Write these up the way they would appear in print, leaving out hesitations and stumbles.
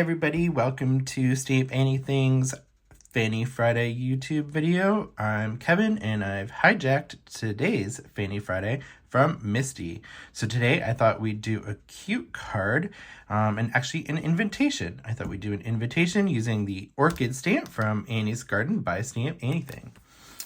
everybody, welcome to Stamp Anything's Fanny Friday YouTube video. I'm Kevin and I've hijacked today's Fanny Friday from Misty. So today I thought we'd do a cute card and actually an invitation. I thought we'd do an invitation using the Orchid stamp from Annie's Garden by Stamp Anything.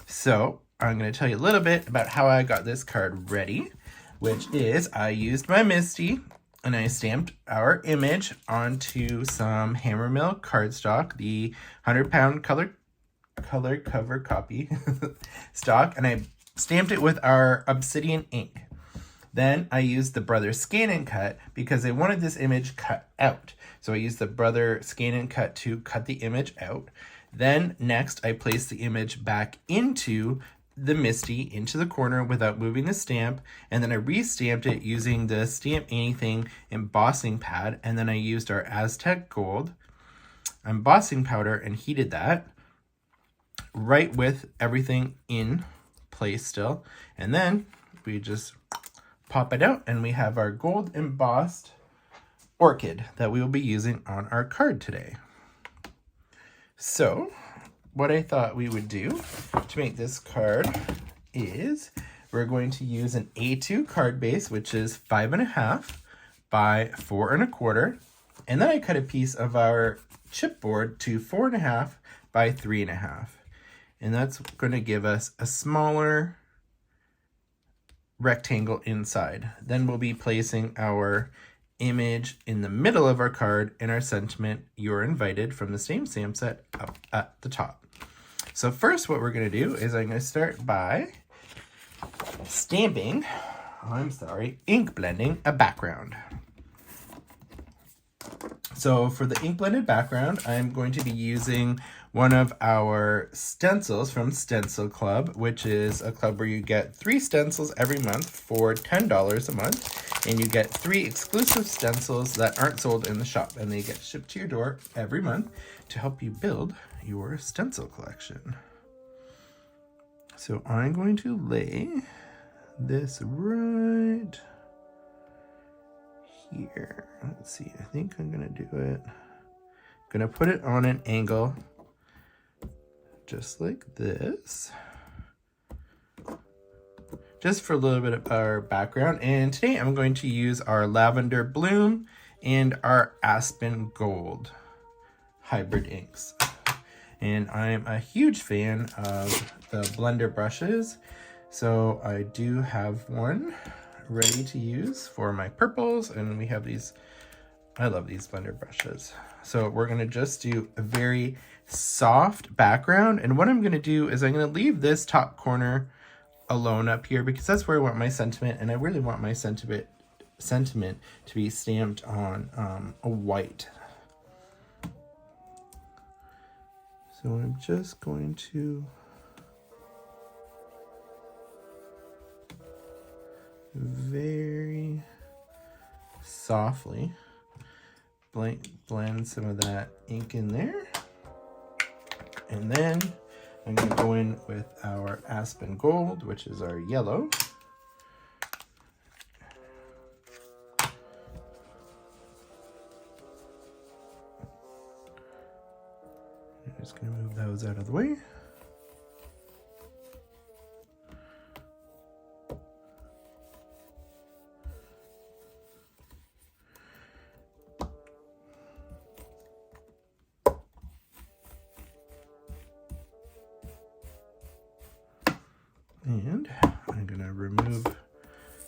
So I'm going to tell you a little bit about how I got this card ready, which is I used my Misty and I stamped our image onto some Hammermill cardstock, the 100-pound color cover copy stock, and I stamped it with our obsidian ink. Then I used the Brother Scan and Cut because I wanted this image cut out. So I used the Brother Scan and Cut to cut the image out. Then next I placed the image back into the Misty into the corner without moving the stamp, and then I re-stamped it using the Stamp Anything embossing pad, and then I used our Aztec Gold embossing powder and heated that right with everything in place still, and then we just pop it out and we have our gold embossed orchid that we will be using on our card today. So what I thought we would do to make this card is we're going to use an A2 card base, which is 5.5 by 4 1/4. And then I cut a piece of our chipboard to 4.5 by 3.5. And that's going to give us a smaller rectangle inside. Then we'll be placing our image in the middle of our card and our sentiment, "You're invited," from the same stamp set up at the top. So first what we're going to do is I'm going to start by ink blending a background. So for the ink blended background, I'm going to be using one of our stencils from Stencil Club, which is a club where you get 3 stencils every month for $10 a month, and you get 3 exclusive stencils that aren't sold in the shop, and they get shipped to your door every month to help you build your stencil collection. So I'm going to lay this right here. Let's see, I think I'm gonna do it. I'm gonna put it on an angle just like this, just for a little bit of our background. And today I'm going to use our Lavender Bloom and our Aspen Gold hybrid inks. And I'm a huge fan of the blender brushes, so I do have one ready to use for my purples, and we have these. I love these blender brushes. So we're going to just do a very soft background, and what I'm going to do is I'm going to leave this top corner alone up here because that's where I want my sentiment, and I really want my sentiment to be stamped on a white. So I'm just going to very softly blend some of that ink in there. And then I'm going to go in with our Aspen Gold, which is our yellow. I'm just going to move those out of the way. And I'm going to remove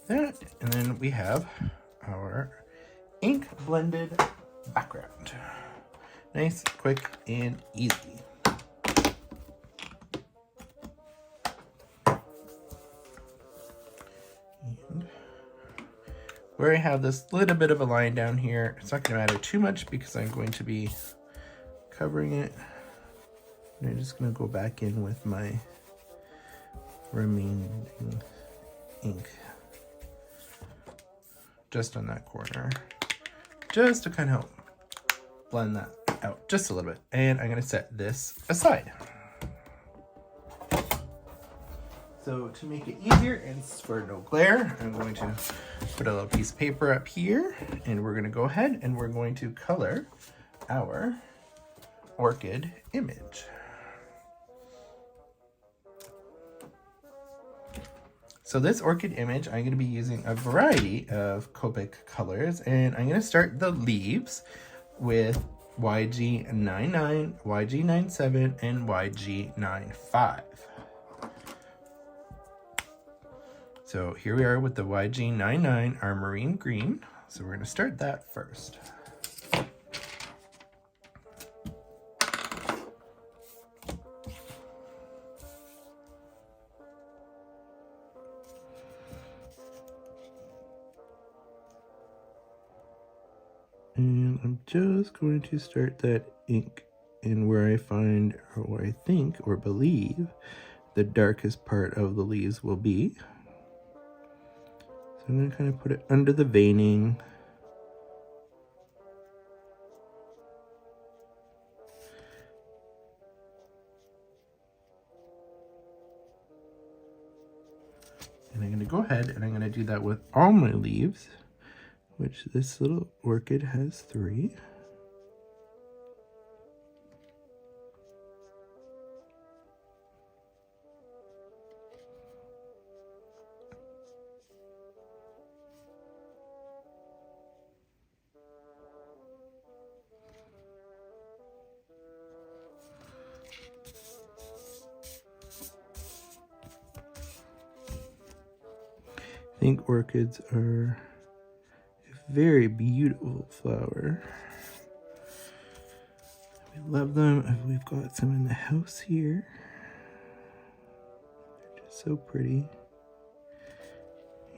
that, and then we have our ink blended background. Nice, quick, and easy. And where I have this little bit of a line down here, it's not going to matter too much because I'm going to be covering it. And I'm just going to go back in with my remaining ink just on that corner, just to kind of help blend that out just a little bit. And I'm going to set this aside. So to make it easier and for no glare, I'm going to put a little piece of paper up here, and we're going to go ahead and we're going to color our Orchid image. So this Orchid image, I'm going to be using a variety of Copic colors, and I'm going to start the leaves with YG99, YG97, and YG95. So here we are with the YG99, our marine green. So we're going to start that first. And I'm just going to start that ink in where I find, or where I think or believe the darkest part of the leaves will be. So I'm going to kind of put it under the veining. And I'm going to go ahead and I'm going to do that with all my leaves, which this little orchid has 3. I think orchids are a very beautiful flower. We love them. We've got some in the house here. They're just so pretty.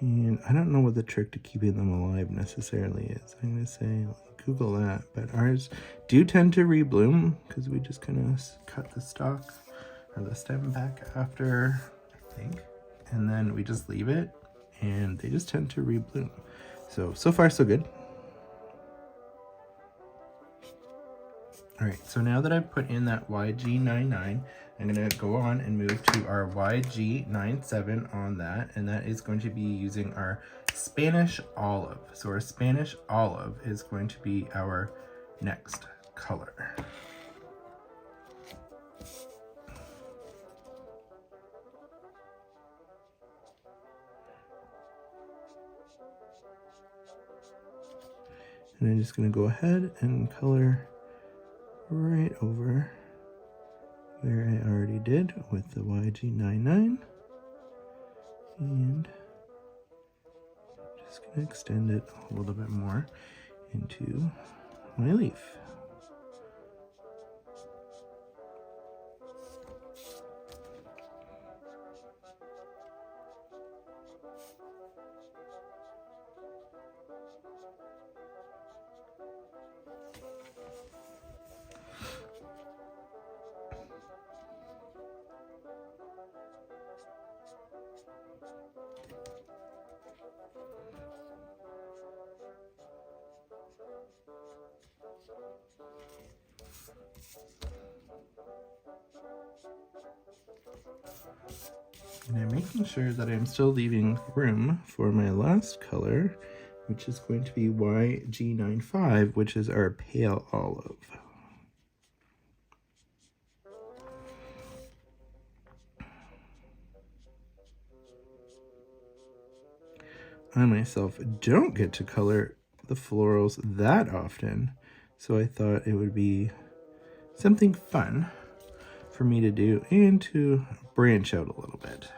And I don't know what the trick to keeping them alive necessarily is. I'm going to say, Google that. But ours do tend to rebloom because we just kind of cut the stalk or the stem back after, I think. And then we just leave it. And they just tend to rebloom. So far so good. All right, so now that I've put in that YG99, I'm gonna go on and move to our YG97 on that, and that is going to be using our Spanish olive. So our Spanish olive is going to be our next color. And I'm just going to go ahead and color right over where I already did with the YG99. And just going to extend it a little bit more into my leaf. And I'm making sure that I'm still leaving room for my last color, which is going to be YG95, which is our pale olive. I myself don't get to color the florals that often, so I thought it would be something fun for me to do and to branch out a little bit.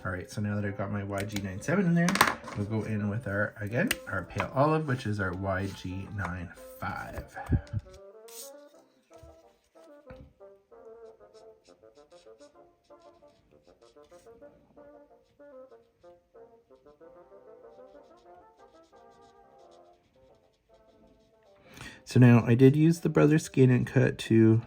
All right, so now that I've got my YG97 in there, we'll go in with our pale olive, which is our YG95. So now I did use the Brothers Scan and Cut to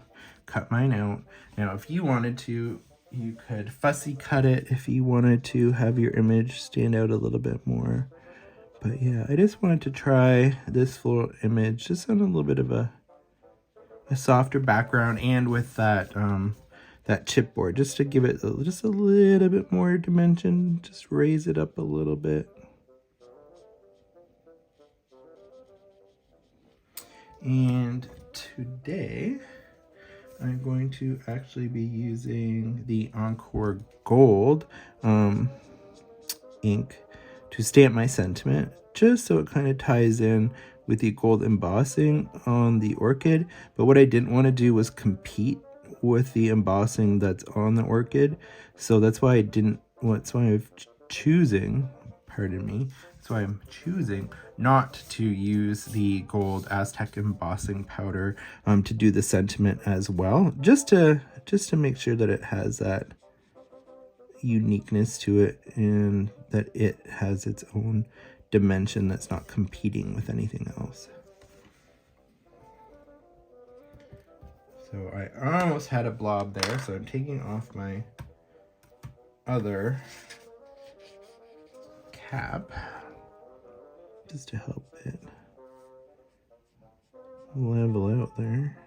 cut mine out. Now, if you wanted to, you could fussy cut it if you wanted to have your image stand out a little bit more. But yeah, I just wanted to try this floral image just on a little bit of a softer background, and with that that chipboard, just to give it just a little bit more dimension, just raise it up a little bit. And today I'm going to actually be using the Encore Gold ink to stamp my sentiment, just so it kind of ties in with the gold embossing on the Orchid. But what I didn't want to do was compete with the embossing that's on the Orchid, so that's why I'm choosing, pardon me, that's why I'm choosing not to use the gold Aztec embossing powder to do the sentiment as well, just to make sure that it has that uniqueness to it and that it has its own dimension that's not competing with anything else. So I almost had a blob there, so I'm taking off my other cap just to help it level out there.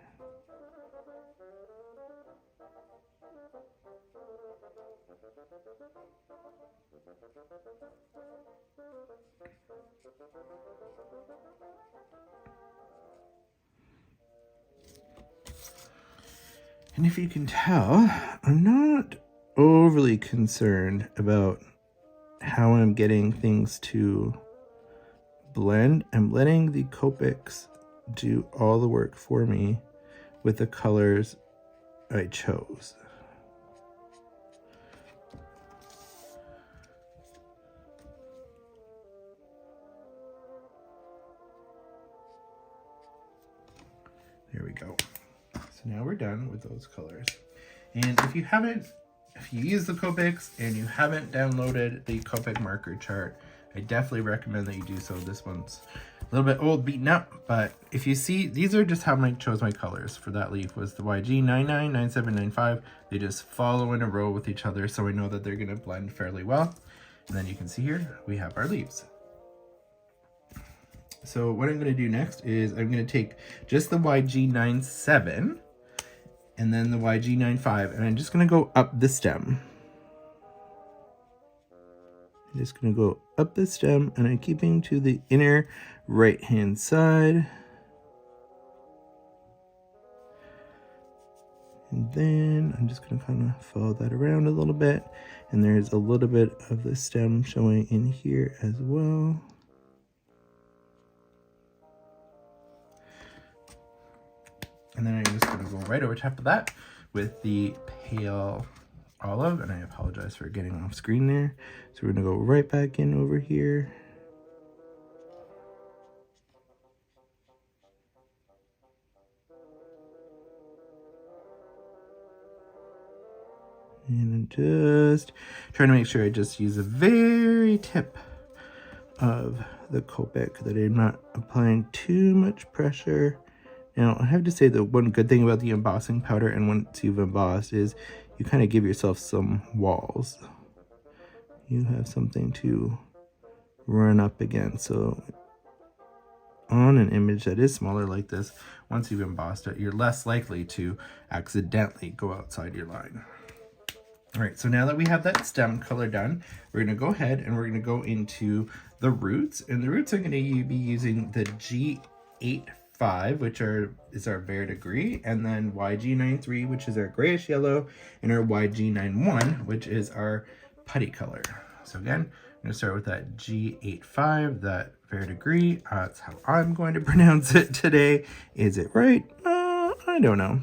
And if you can tell, I'm not overly concerned about how I'm getting things to blend. I'm letting the Copics do all the work for me with the colors I chose. There we go. So now we're done with those colors. And if you use the Copics and you haven't downloaded the Copic marker chart, I definitely recommend that you do so. This one's a little bit old, beaten up, but if you see, these are just how I chose my colors for that leaf. Was the YG 99, 97, 95. They just follow in a row with each other, so I know that they're going to blend fairly well. And then you can see here, we have our leaves. So what I'm going to do next is I'm going to take just the YG 97 and then the YG 95, and I'm just going to go up the stem. I'm just going to go up the stem, and I'm keeping to the inner right hand side. And then I'm just going to kind of follow that around a little bit, and there's a little bit of the stem showing in here as well. And then I'm just going to go right over top of that with the pale olive, and I apologize for getting off screen there. So we're going to go right back in over here. And I'm just trying to make sure I just use the very tip of the Copic, that I'm not applying too much pressure. Now, I have to say that one good thing about the embossing powder, and once you've embossed, is you kind of give yourself some walls. You have something to run up against. So on an image that is smaller like this, once you've embossed it, you're less likely to accidentally go outside your line. All right, so now that we have that stem color done, we're going to go ahead and we're going to go into the roots. And the roots, I'm going to be using the G85, which is our Vert de Gris, and then YG93, which is our grayish yellow, and our YG91, which is our putty color. So again, I'm going to start with that G85, that Vert de Gris. That's how I'm going to pronounce it today. Is it right? I don't know.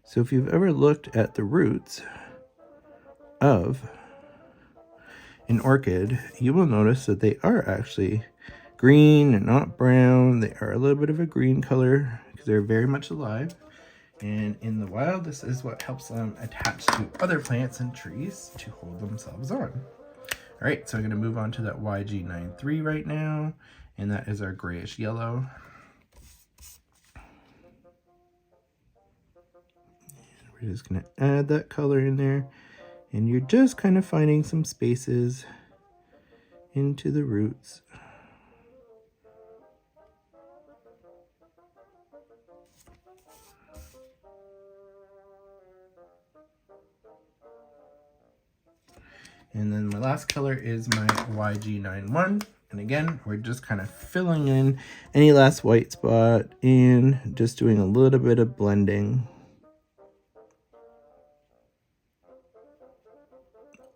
So if you've ever looked at the roots of an orchid, you will notice that they are actually green and not brown. They are a little bit of a green color because they're very much alive. And in the wild, this is what helps them attach to other plants and trees to hold themselves on. All right, so I'm going to move on to that YG93 right now, and that is our grayish yellow. We're just going to add that color in there, and you're just kind of finding some spaces into the roots. And then my last color is my YG91. And again, we're just kind of filling in any last white spot and just doing a little bit of blending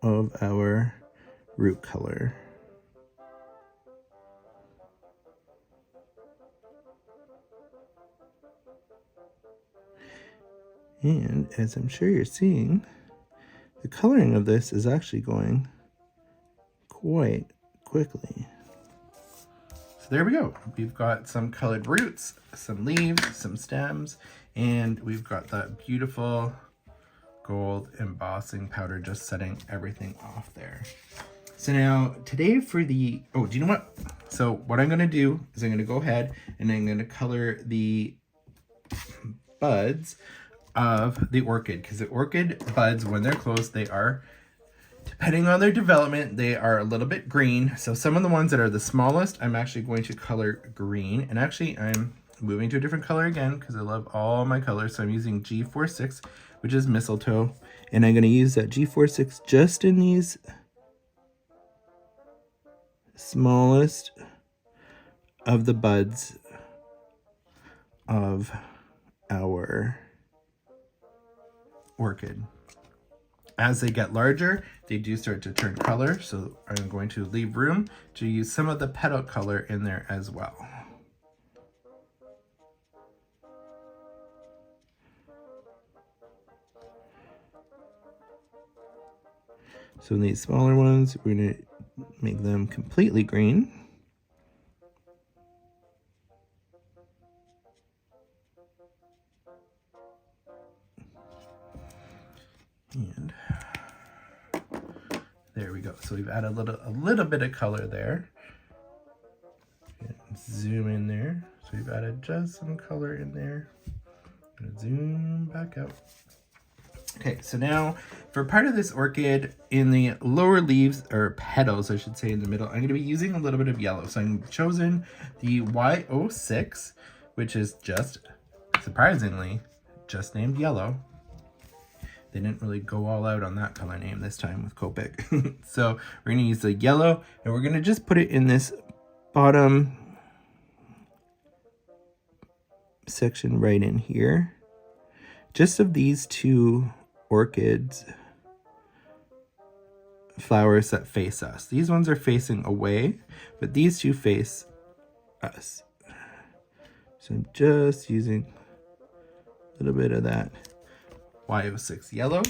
of our root color. And as I'm sure you're seeing, the coloring of this is actually going quite quickly. So there we go. We've got some colored roots, some leaves, some stems, and we've got that beautiful gold embossing powder just setting everything off there. So now today for the, oh, do you know what? So what I'm gonna do is I'm gonna go ahead and I'm gonna color the buds of the orchid, because the orchid buds, when they're closed, they are, depending on their development, they are a little bit green. So some of the ones that are the smallest, I'm actually going to color green. And actually I'm moving to a different color again because I love all my colors. So I'm using G46, which is mistletoe. And I'm going to use that G46 just in these smallest of the buds of our orchid. As they get larger, they do start to turn color, so I'm going to leave room to use some of the petal color in there as well. So in these smaller ones, we're going to make them completely green. And there we go. So we've added a little bit of color there. And zoom in there. So we've added just some color in there. I'm gonna zoom back out. Okay, so now for part of this orchid, in the lower leaves, or petals, I should say, in the middle, I'm going to be using a little bit of yellow. So I've chosen the Y06, which is just, surprisingly, just named yellow. They didn't really go all out on that color name this time with Copic. So we're going to use the yellow, and we're going to just put it in this bottom section right in here. Just of these two orchids flowers that face us. These ones are facing away, but these two face us. So I'm just using a little bit of that Y06 yellow.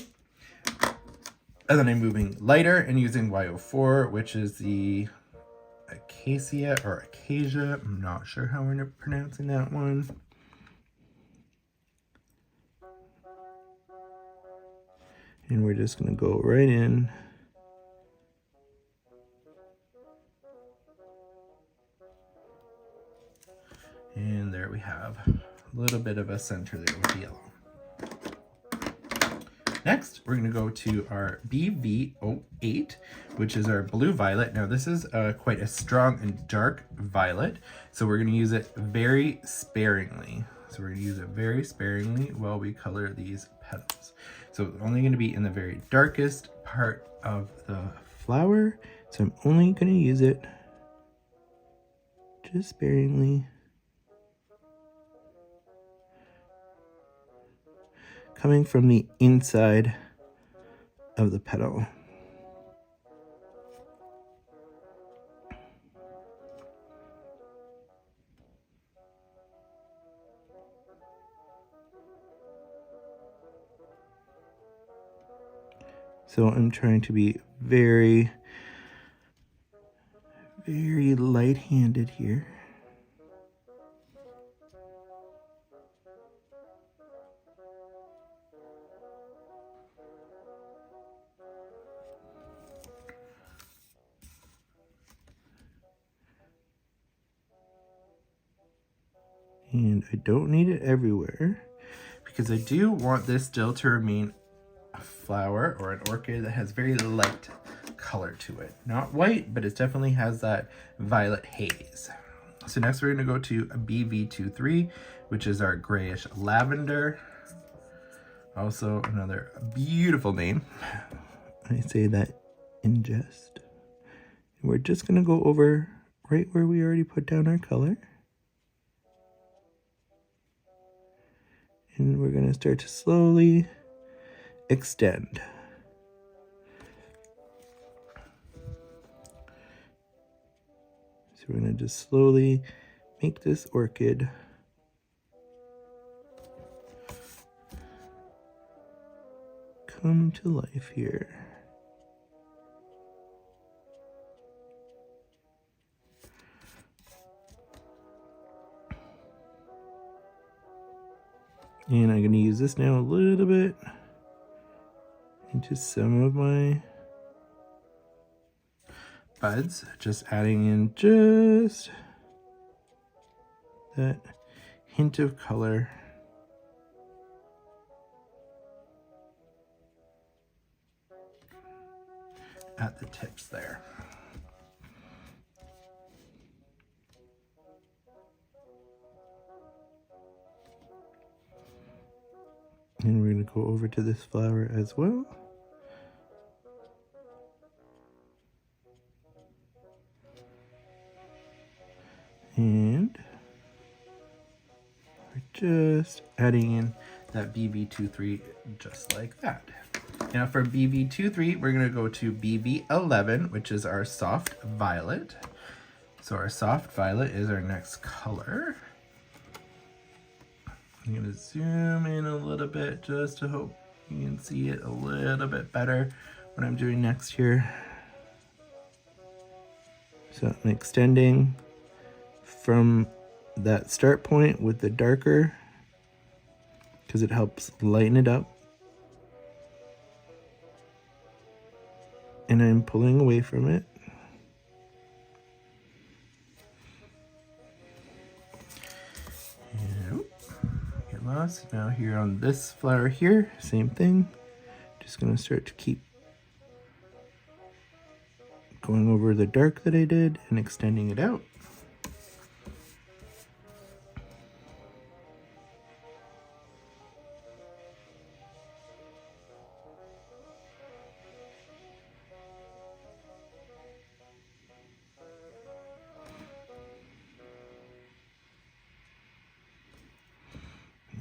And then I'm moving lighter and using Y04, which is the acacia or acacia. I'm not sure how we're pronouncing that one. And we're just going to go right in. And there we have a little bit of a center there with the yellow. Next, we're going to go to our BV08, which is our blue violet. Now, this is quite a strong and dark violet, so we're going to use it very sparingly. So we're going to use it very sparingly while we color these petals. So it's only going to be in the very darkest part of the flower. So I'm only going to use it just sparingly. Coming from the inside of the petal. So I'm trying to be very, very light-handed here. And I don't need it everywhere because I do want this still to remain a flower or an orchid that has very light color to it. Not white, but it definitely has that violet haze. So next we're going to go to a BV23, which is our grayish lavender. Also another beautiful name. I say that ingest. And we're just going to go over right where we already put down our color. And we're going to start to slowly extend. So we're going to just slowly make this orchid come to life here. And I'm going to use this now a little bit into some of my buds, just adding in just that hint of color. At the tips there. And we're going to go over to this flower as well. And we're just adding in that BV23 just like that. Now for BV23, we're going to go to BV11, which is our soft violet. So our soft violet is our next color. I'm going to zoom in a little bit just to hope you can see it a little bit better what I'm doing next here. So I'm extending from that start point with the darker because it helps lighten it up. And I'm pulling away from it. And, get lost. Now here on this flower here, same thing. Just gonna start to keep going over the dark that I did and extending it out.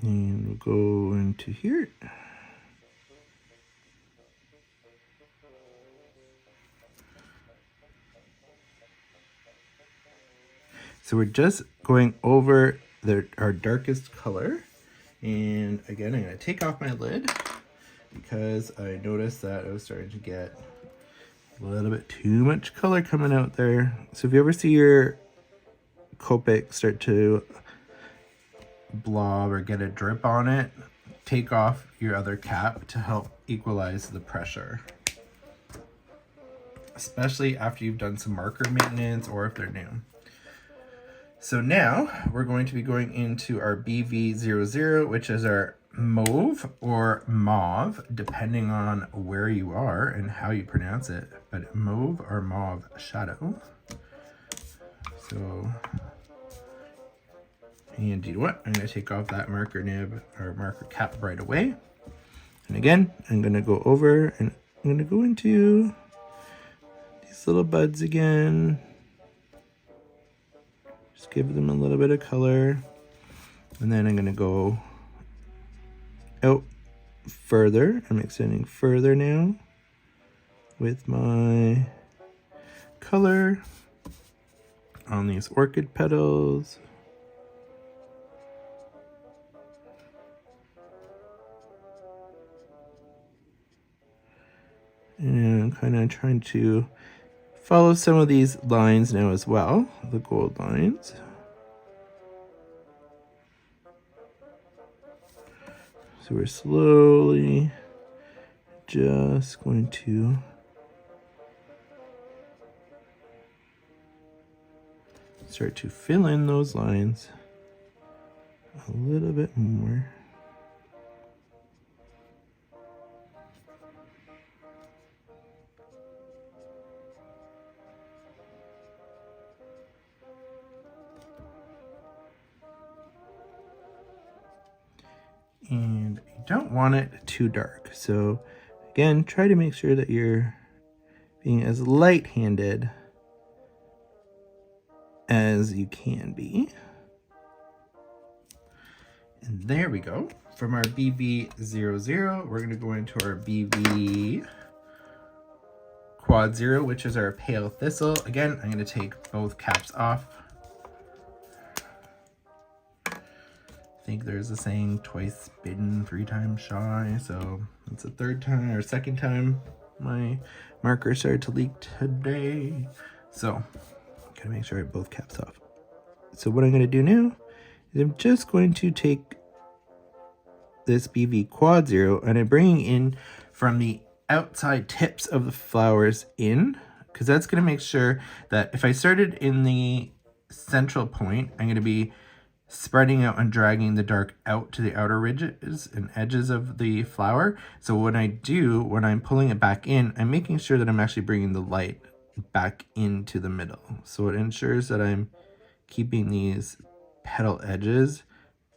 And we'll go into here. So we're just going over our darkest color. And again, I'm going to take off my lid because I noticed that I was starting to get a little bit too much color coming out there. So if you ever see your Copic start to blob or get a drip on it, take off your other cap to help equalize the pressure, especially after you've done some marker maintenance or if they're new. So now we're going to be going into our BV00, which is our mauve or mauve, depending on where you are and how you pronounce it, but mauve or mauve shadow. So, and you know what? I'm going to take off that marker nib or marker cap right away. And again, I'm going to go over and I'm going to go into these little buds again. Just give them a little bit of color. And then I'm going to go out further. I'm extending further now with my color on these orchid petals. And I'm kind of trying to follow some of these lines now as well, the gold lines. So we're slowly just going to start to fill in those lines a little bit more. And you don't want it too dark. So again, try to make sure that you're being as light-handed as you can be. And there we go. From our BV00, we're going to go into our BV Quad 0, which is our pale thistle. Again, I'm going to take both caps off. I think there's a saying, twice bitten, 3 times shy. So it's the third time or second time my marker started to leak today. So gotta make sure I have both caps off. So what I'm gonna do now is I'm just going to take this BV Quad 0 and I'm bringing in from the outside tips of the flowers in, because that's gonna make sure that if I started in the central point, I'm gonna be spreading out and dragging the dark out to the outer ridges and edges of the flower. So when I'm pulling it back in, I'm making sure that I'm actually bringing the light back into the middle. So it ensures that I'm keeping these petal edges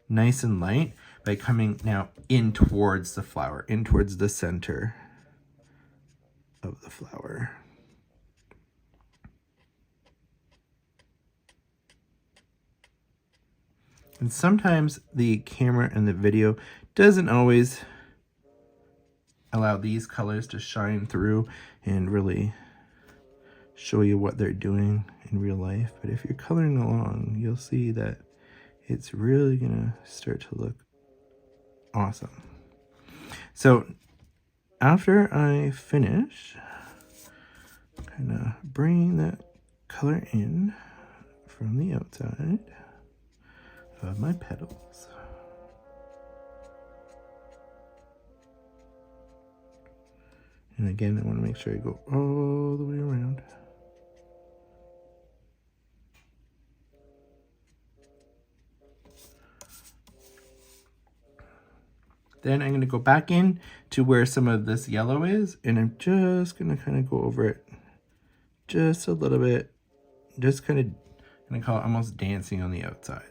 nice and light by coming now in towards the flower, in towards the center of the flower. And sometimes the camera and the video doesn't always allow these colors to shine through and really show you what they're doing in real life. But if you're coloring along, you'll see that it's really gonna start to look awesome. So after I finish kind of bringing that color in from the outside of my petals, and again I want to make sure I go all the way around. Then I'm going to go back in to where some of this yellow is, and I'm just going to kind of go over it just a little bit, just kind of, I'm going to call it almost dancing on the outside.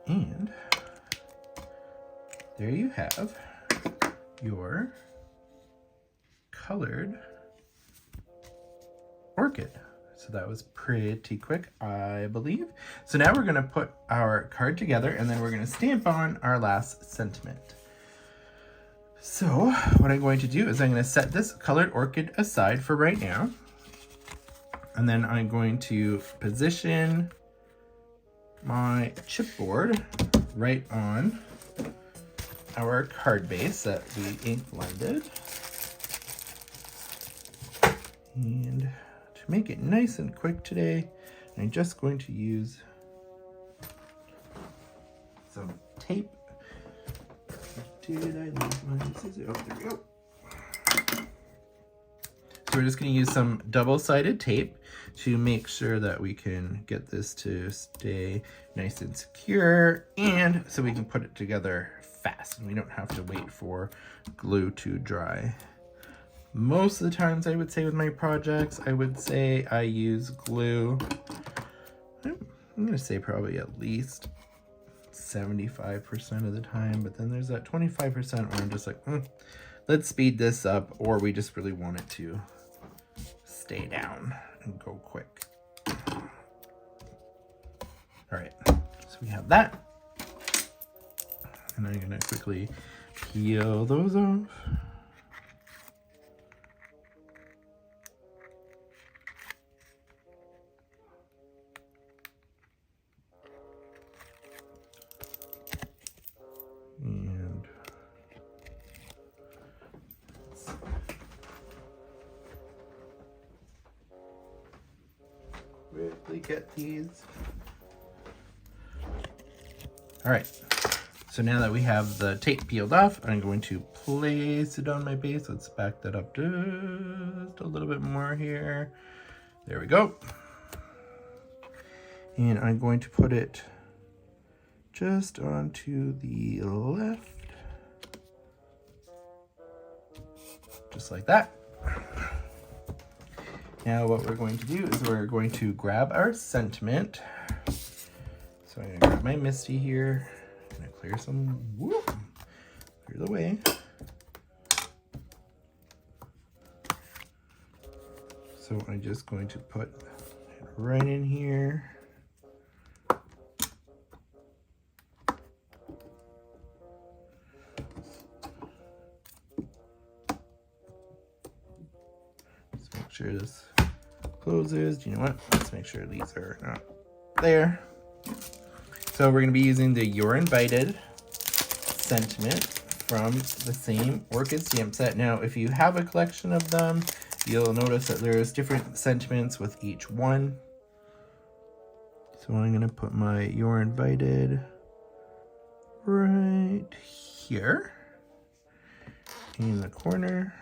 And there you have your colored orchid. So that was pretty quick, I believe. So now we're gonna put our card together and then we're gonna stamp on our last sentiment. So what I'm going to do is I'm gonna set this colored orchid aside for right now. And then I'm going to position my chipboard right on our card base that we ink blended. And to make it nice and quick today, I'm just going to use some tape. Did I leave my scissors? Oh, there we go. So we're just going to use some double-sided tape to make sure that we can get this to stay nice and secure, and so we can put it together fast and we don't have to wait for glue to dry. Most of the times I would say with my projects, I would say I use glue. I'm going to say probably at least 75% of the time, but then there's that 25% where I'm just like, let's speed this up, or we just really want it to stay down and go quick. All right, so we have that. And I'm gonna quickly peel those off. And quickly get these. All right. So now that we have the tape peeled off, I'm going to place it on my base. Let's back that up just a little bit more here. There we go. And I'm going to put it just onto the left. Just like that. Now what we're going to do is we're going to grab our sentiment. So I'm gonna grab my Misty here. I'm gonna clear some, clear the way. So I'm just going to put it right in here. Just make sure this closes. You know what? Let's make sure these are not there. So we're going to be using the You're Invited sentiment from the same Orchid stamp set. Now, if you have a collection of them, you'll notice that there's different sentiments with each one. So I'm going to put my You're Invited right here in the corner.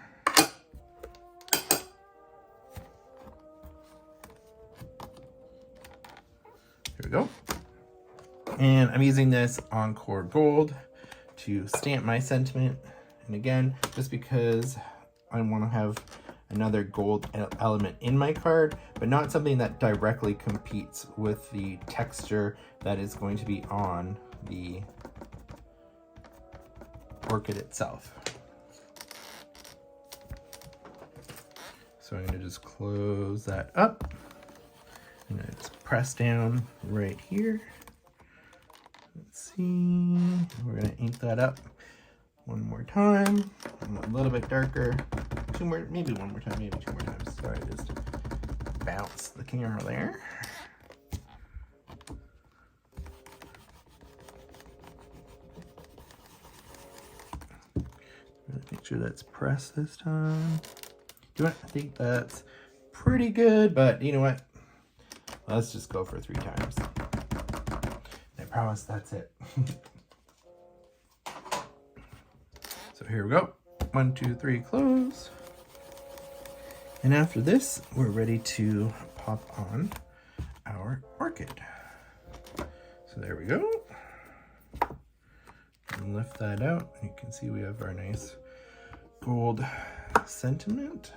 There we go. And I'm using this Encore Gold to stamp my sentiment. And again, just because I want to have another gold element in my card, but not something that directly competes with the texture that is going to be on the orchid itself. So I'm going to just close that up. I'm going to just press down right here. Let's see, we're going to ink that up one more time, a little bit darker, two more, maybe one more time, maybe two more times. Sorry, just bounce the camera there. Make sure that's pressed this time. You know what? I think that's pretty good, but you know what? Let's just go for 3 times. I promise that's it. So here we go. 1, 2, 3, close. And after this, we're ready to pop on our orchid. So there we go. And lift that out. You can see we have our nice gold sentiment.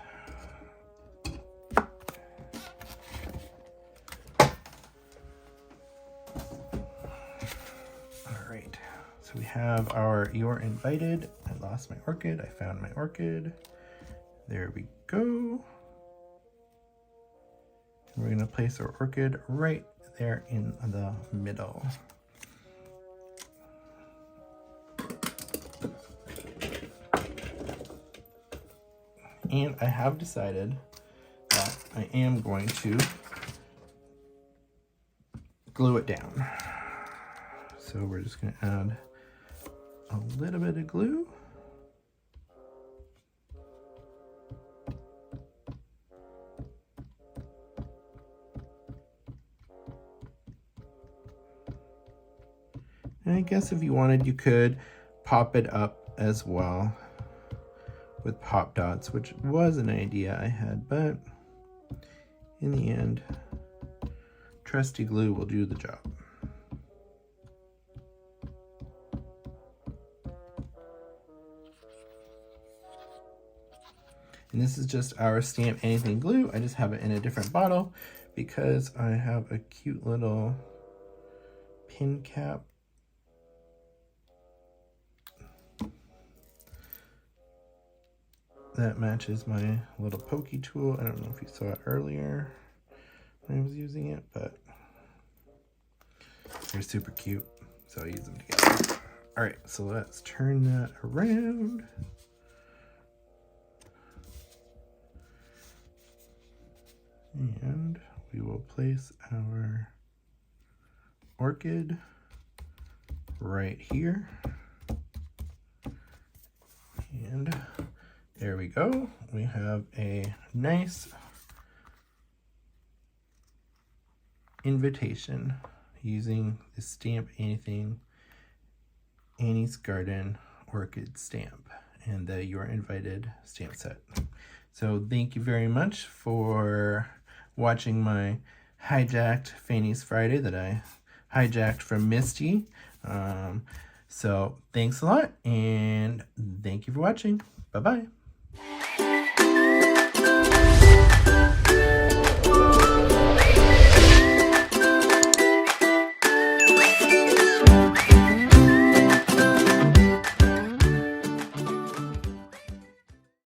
So we have our You're Invited. I lost my orchid. I found my orchid. There we go. We're going to place our orchid right there in the middle. And I have decided that I am going to glue it down. So we're just going to add a little bit of glue. And I guess if you wanted, you could pop it up as well with pop dots, which was an idea I had, but in the end, trusty glue will do the job. And this is just our Stamp Anything glue. I just have it in a different bottle because I have a cute little pin cap. That matches my little pokey tool. I don't know if you saw it earlier when I was using it, but they're super cute, so I use them together. All right, so let's turn that around. And we will place our orchid right here. And there we go. We have a nice invitation using the Stamp Anything Annie's Garden Orchid stamp and the You're Invited stamp set. So thank you very much for watching my hijacked Fanny's Friday that I hijacked from Misty. So thanks a lot, and thank you for watching. Bye-bye.